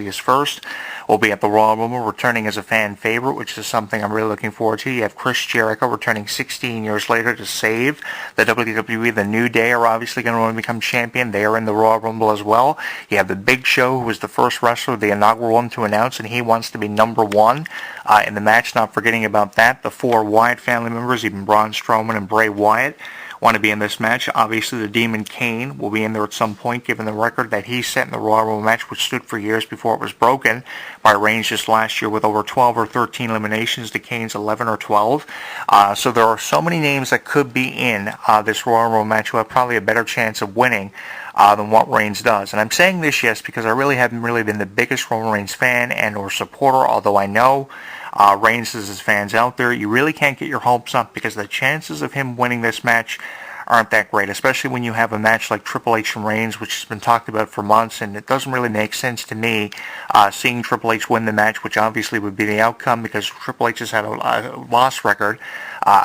his first, will be at the Royal Rumble, returning as a fan favorite, which is something I'm really looking forward to. You have Chris Jericho returning 16 years later to save the WWE. The New Day are obviously going to want to become champion. They are in the Royal Rumble as well. You have the Big Show, who was the first wrestler, the inaugural one to announce, and he wants to be number one in the match. Not forgetting about that, the four Wyatt family members, even Braun Strowman and Bray Wyatt, want to be in this match. Obviously, the Demon Kane will be in there at some point, given the record that he set in the Royal Rumble match, which stood for years before it was broken by Reigns just last year with over 12 or 13 eliminations to Kane's 11 or 12. So there are so many names that could be in this Royal Rumble match who have probably a better chance of winning than what Reigns does. And I'm saying this, yes, because I really haven't really been the biggest Roman Reigns fan and or supporter, although I know Reigns is his fans out there. You really can't get your hopes up because the chances of him winning this match aren't that great, especially when you have a match like Triple H and Reigns, which has been talked about for months, and it doesn't really make sense to me seeing Triple H win the match, which obviously would be the outcome because Triple H has had a loss record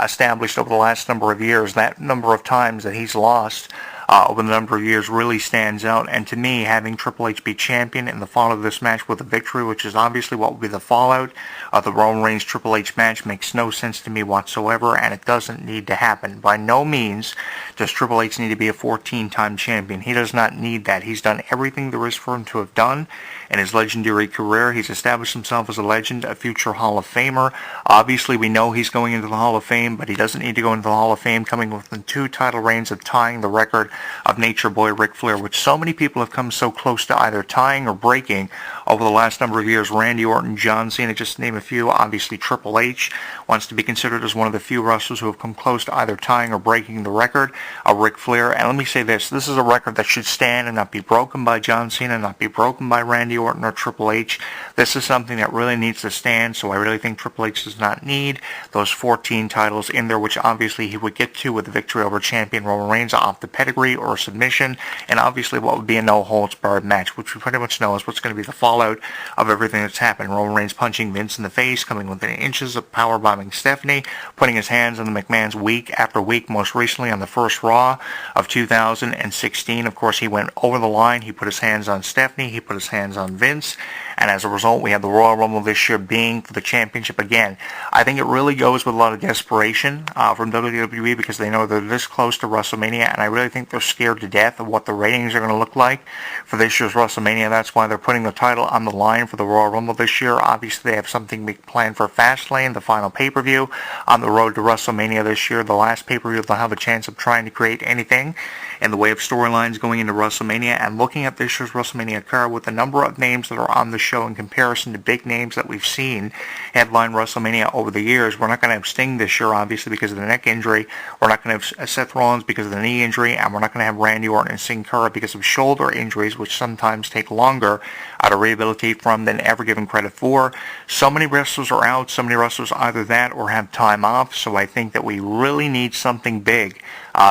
established over the last number of years. That number of times that he's lost over the number of years really stands out, and to me, having Triple H be champion in the fall of this match with a victory, which is obviously what will be the fallout of the Roman Reigns Triple H match, makes no sense to me whatsoever, and it doesn't need to happen. By no means does Triple H need to be a 14-time champion. He does not need that. He's done everything there is for him to have done in his legendary career. He's established himself as a legend, a future Hall of Famer. Obviously, we know he's going into the Hall of Fame, but he doesn't need to go into the Hall of Fame coming within 2 title reigns of tying the record of Nature Boy Ric Flair, which so many people have come so close to either tying or breaking over the last number of years. Randy Orton, John Cena, just to name a few. Obviously, Triple H wants to be considered as one of the few wrestlers who have come close to either tying or breaking the record of Ric Flair. And let me say this is a record that should stand and not be broken by John Cena, not be broken by Randy Orton or Triple H. This is something that really needs to stand, so I really think Triple H does not need those 14 titles in there, which obviously he would get to with the victory over champion Roman Reigns off the pedigree or submission, and obviously what would be a no-holds-barred match, which we pretty much know is what's going to be the fallout of everything that's happened. Roman Reigns punching Vince in the face, coming within inches of powerbombing Stephanie, putting his hands on the McMahons week after week, most recently on the first Raw of 2016. Of course, he went over the line. He put his hands on Stephanie. He put his hands on Vince. And as a result, we have the Royal Rumble this year being for the championship again. I think it really goes with a lot of desperation from WWE because they know they're this close to WrestleMania, and I really think they're scared to death of what the ratings are going to look like for this year's WrestleMania. That's why they're putting the title on the line for the Royal Rumble this year. Obviously, they have something big planned for Fastlane, the final pay-per-view on the road to WrestleMania this year. The last pay-per-view, they'll have a chance of trying to create anything in the way of storylines going into WrestleMania. And looking at this year's WrestleMania card with the number of names that are on the show in comparison to big names that we've seen headline WrestleMania over the years, we're not going to have Sting this year, obviously, because of the neck injury. We're not going to have Seth Rollins because of the knee injury, and we're not going to have Randy Orton and Sin Cara because of shoulder injuries, which sometimes take longer to rehabilitate from than ever given credit for. So many wrestlers are out. So many wrestlers either that or have time off. So I think that we really need something big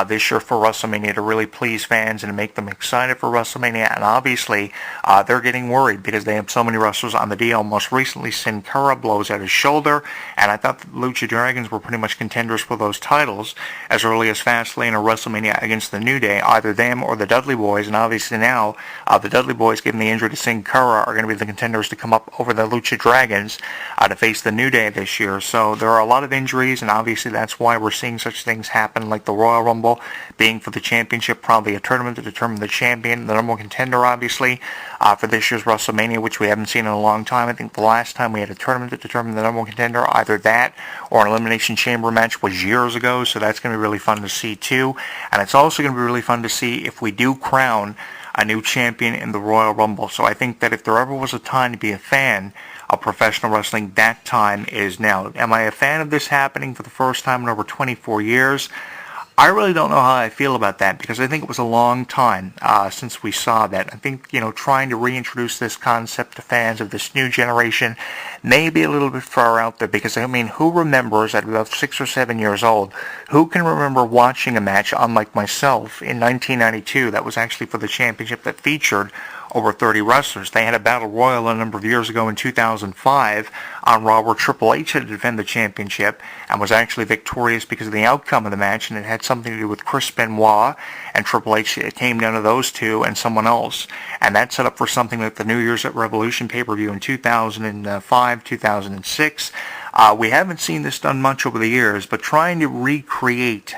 this year for WrestleMania to really please fans and to make them excited for WrestleMania. And obviously, they're getting worried because they have so many wrestlers on the deal. Most recently, Sin Cara blows out his shoulder, and I thought the Lucha Dragons were pretty much contenders for those titles as early as Fastlane or WrestleMania against the New Day, either them or the Dudley Boys. And obviously now, the Dudley Boys, given the injury to Sin Cara, are going to be the contenders to come up over the Lucha Dragons to face the New Day this year. So there are a lot of injuries, and obviously that's why we're seeing such things happen, like the Royal Rumble being for the championship, probably a tournament to determine the champion, the number one contender, obviously, for this year's WrestleMania, which we haven't seen in a long time. I think the last time we had a tournament to determine the number one contender, either that or an Elimination Chamber match, was years ago, so that's going to be really fun to see too. And it's also going to be really fun to see if we do crown a new champion in the Royal Rumble. So I think that if there ever was a time to be a fan of professional wrestling, that time is now. Am I a fan of this happening for the first time in over 24 years? I really don't know how I feel about that because I think it was a long time since we saw that. I think, trying to reintroduce this concept to fans of this new generation may be a little bit far out there because, who remembers at about 6 or 7 years old, who can remember watching a match, unlike myself, in 1992 that was actually for the championship that featured over 30 wrestlers. They had a battle royal a number of years ago in 2005 on Raw where Triple H had to defend the championship and was actually victorious because of the outcome of the match, and it had something to do with Chris Benoit and Triple H. It came down to those two and someone else, and that set up for something like the New Year's Revolution pay-per-view in 2005, 2006. We haven't seen this done much over the years, but trying to recreate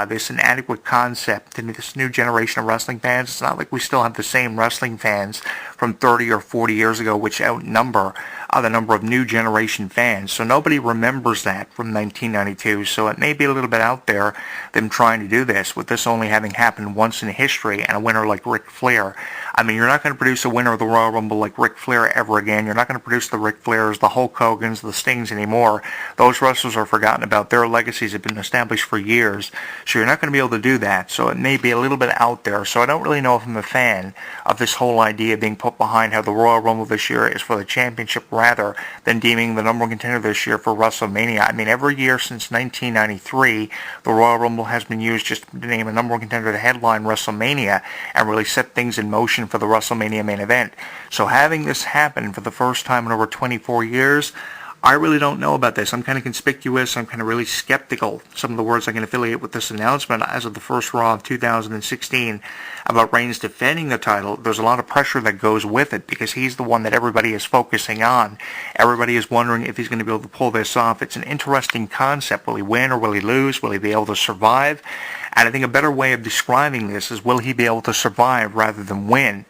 this inadequate concept in this new generation of wrestling fans, it's not like we still have the same wrestling fans from 30 or 40 years ago, which outnumber the number of new generation fans. So nobody remembers that from 1992, so it may be a little bit out there, them trying to do this, with this only having happened once in history, and a winner like Ric Flair. I mean, you're not going to produce a winner of the Royal Rumble like Ric Flair ever again. You're not going to produce the Ric Flairs, the Hulk Hogans, the Stings anymore. Those wrestlers are forgotten about. Their legacies have been established for years, so you're not going to be able to do that. So it may be a little bit out there. So I don't really know if I'm a fan of this whole idea being put behind how the Royal Rumble this year is for the championship rather than deeming the number one contender this year for WrestleMania. I mean, every year since 1993, the Royal Rumble has been used just to name a number one contender to headline WrestleMania and really set things in motion for the WrestleMania main event. So having this happen for the first time in over 24 years, I really don't know about this. I'm kind of conspicuous. I'm kind of really skeptical. Some of the words I can affiliate with this announcement as of the first Raw of 2016 about Reigns defending the title. There's a lot of pressure that goes with it because he's the one that everybody is focusing on. Everybody is wondering if he's going to be able to pull this off. It's an interesting concept. Will he win or will he lose? Will he be able to survive? And I think a better way of describing this is, will he be able to survive rather than win?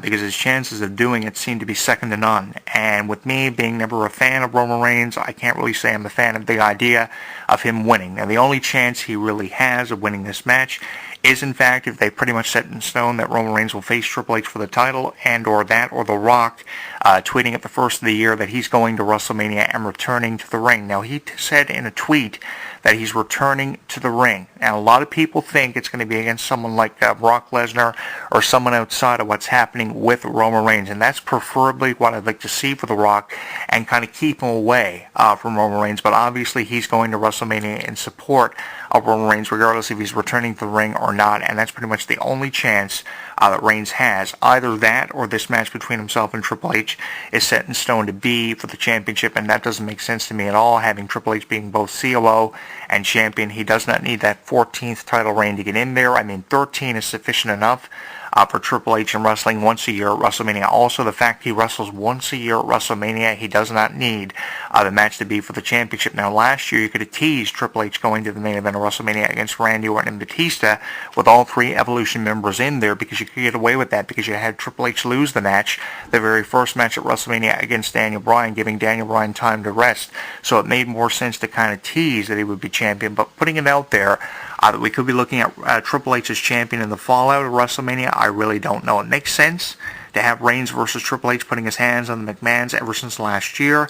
Because his chances of doing it seem to be second to none. And with me being never a fan of Roman Reigns, I can't really say I'm a fan of the idea of him winning. Now, the only chance he really has of winning this match is, in fact, if they pretty much set in stone that Roman Reigns will face Triple H for the title, and or that, or The Rock tweeting at the first of the year that he's going to WrestleMania and returning to the ring. Now, he said in a tweet that he's returning to the ring. Now, a lot of people think it's going to be against someone like Brock Lesnar or someone outside of what's happening with Roman Reigns, and that's preferably what I'd like to see for The Rock and kind of keep him away from Roman Reigns. But obviously, he's going to WrestleMania in support of Roman Reigns, regardless if he's returning to the ring or not, and that's pretty much the only chance that Reigns has. Either that or this match between himself and Triple H is set in stone to be for the championship, and that doesn't make sense to me at all, having Triple H being both COO and champion. He does not need that 14th title reign to get in there. I mean, 13 is sufficient enough for Triple H in wrestling once a year at WrestleMania. Also, the fact he wrestles once a year at WrestleMania, he does not need the match to be for the championship. Now, last year, you could have teased Triple H going to the main event of WrestleMania against Randy Orton and Batista with all three Evolution members in there, because you could get away with that because you had Triple H lose the match, the very first match at WrestleMania against Daniel Bryan, giving Daniel Bryan time to rest. So it made more sense to kind of tease that he would be champion, but putting it out there that we could be looking at Triple H as champion in the fallout of WrestleMania, I really don't know. It makes sense to have Reigns versus Triple H putting his hands on the McMahons ever since last year,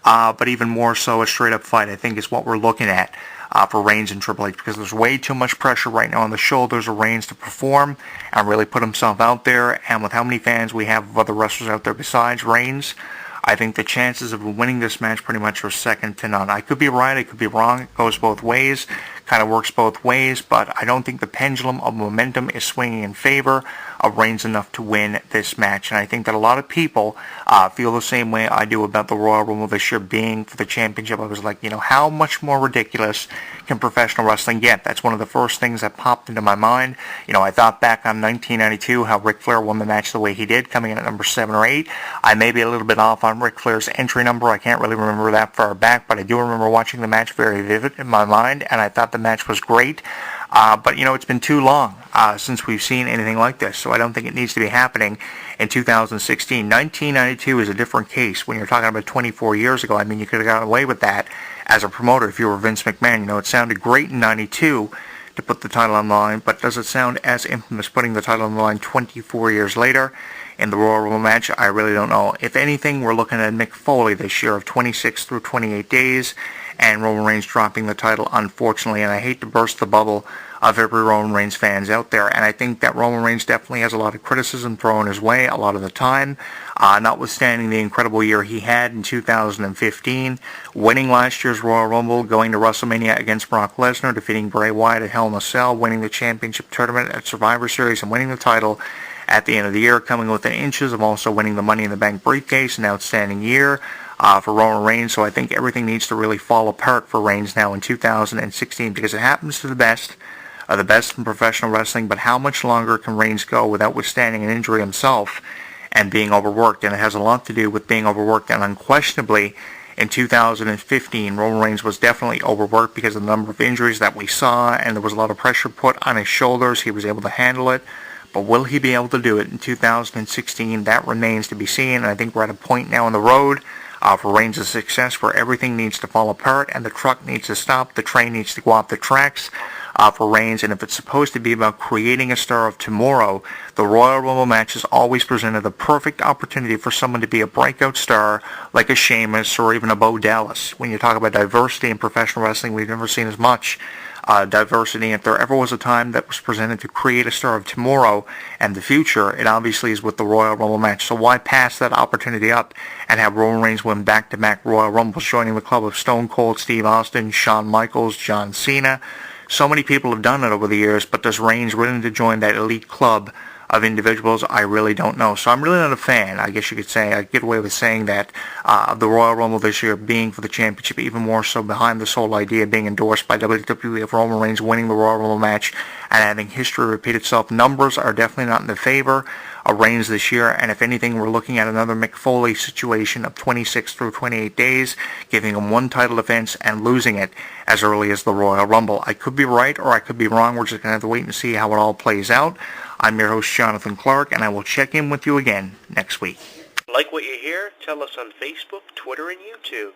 but even more so a straight-up fight, I think, is what we're looking at for Reigns and Triple H, because there's way too much pressure right now on the shoulders of Reigns to perform and really put himself out there, and with how many fans we have of other wrestlers out there besides Reigns, I think the chances of winning this match pretty much are second to none. I could be right, I could be wrong. It goes both ways, kind of works both ways, but I don't think the pendulum of momentum is swinging in favor of Reigns enough to win this match. And I think that a lot of people feel the same way I do about the Royal Rumble this year being for the championship. I was like, how much more ridiculous can professional wrestling get? That's one of the first things that popped into my mind. I thought back on 1992, how Ric Flair won the match the way he did, coming in at number 7 or 8. I may be a little bit off on Ric Flair's entry number. I can't really remember that far back, but I do remember watching the match very vivid in my mind, and I thought the match was great. But it's been too long since we've seen anything like this, so I don't think it needs to be happening in 2016. 1992 is a different case. When you're talking about 24 years ago, I mean, you could have gotten away with that as a promoter if you were Vince McMahon. It sounded great in 92 to put the title on the line, but does it sound as infamous putting the title on the line 24 years later in the Royal Rumble match? I really don't know. If anything, we're looking at Mick Foley this year of 26 through 28 days, and Roman Reigns dropping the title, unfortunately. And I hate to burst the bubble of every Roman Reigns fans out there. And I think that Roman Reigns definitely has a lot of criticism thrown his way a lot of the time, notwithstanding the incredible year he had in 2015, winning last year's Royal Rumble, going to WrestleMania against Brock Lesnar, defeating Bray Wyatt at Hell in a Cell, winning the championship tournament at Survivor Series, and winning the title at the end of the year, coming within inches of also winning the Money in the Bank briefcase. An outstanding year for Roman Reigns, so I think everything needs to really fall apart for Reigns now in 2016, because it happens to the best in professional wrestling. But how much longer can Reigns go without withstanding an injury himself and being overworked? And it has a lot to do with being overworked, and unquestionably in 2015 Roman Reigns was definitely overworked because of the number of injuries that we saw, and there was a lot of pressure put on his shoulders. He was able to handle it, but will he be able to do it in 2016? That remains to be seen, and I think we're at a point now in the road for Reigns' success where everything needs to fall apart and the truck needs to stop, the train needs to go off the tracks for Reigns. And if it's supposed to be about creating a star of tomorrow, the Royal Rumble match has always presented the perfect opportunity for someone to be a breakout star like a Sheamus or even a Bo Dallas. When you talk about diversity in professional wrestling, we've never seen as much diversity. If there ever was a time that was presented to create a star of tomorrow and the future, it obviously is with the Royal Rumble match. So why pass that opportunity up and have Roman Reigns win back-to-back Royal Rumbles, joining the club of Stone Cold Steve Austin, Shawn Michaels, John Cena? So many people have done it over the years, but does Reigns willing to join that elite club of individuals? I really don't know. So I'm really not a fan, I guess you could say. I get away with saying that of the Royal Rumble this year being for the championship, even more so behind this whole idea being endorsed by WWE of Roman Reigns winning the Royal Rumble match and having history repeat itself. Numbers are definitely not in the favor of Reigns this year, and if anything, we're looking at another Mick Foley situation of 26 through 28 days, giving him one title defense and losing it as early as the Royal Rumble. I could be right or I could be wrong. We're just going to have to wait and see how it all plays out. I'm your host, Jonathan Clark, and I will check in with you again next week. Like what you hear? Tell us on Facebook, Twitter, and YouTube.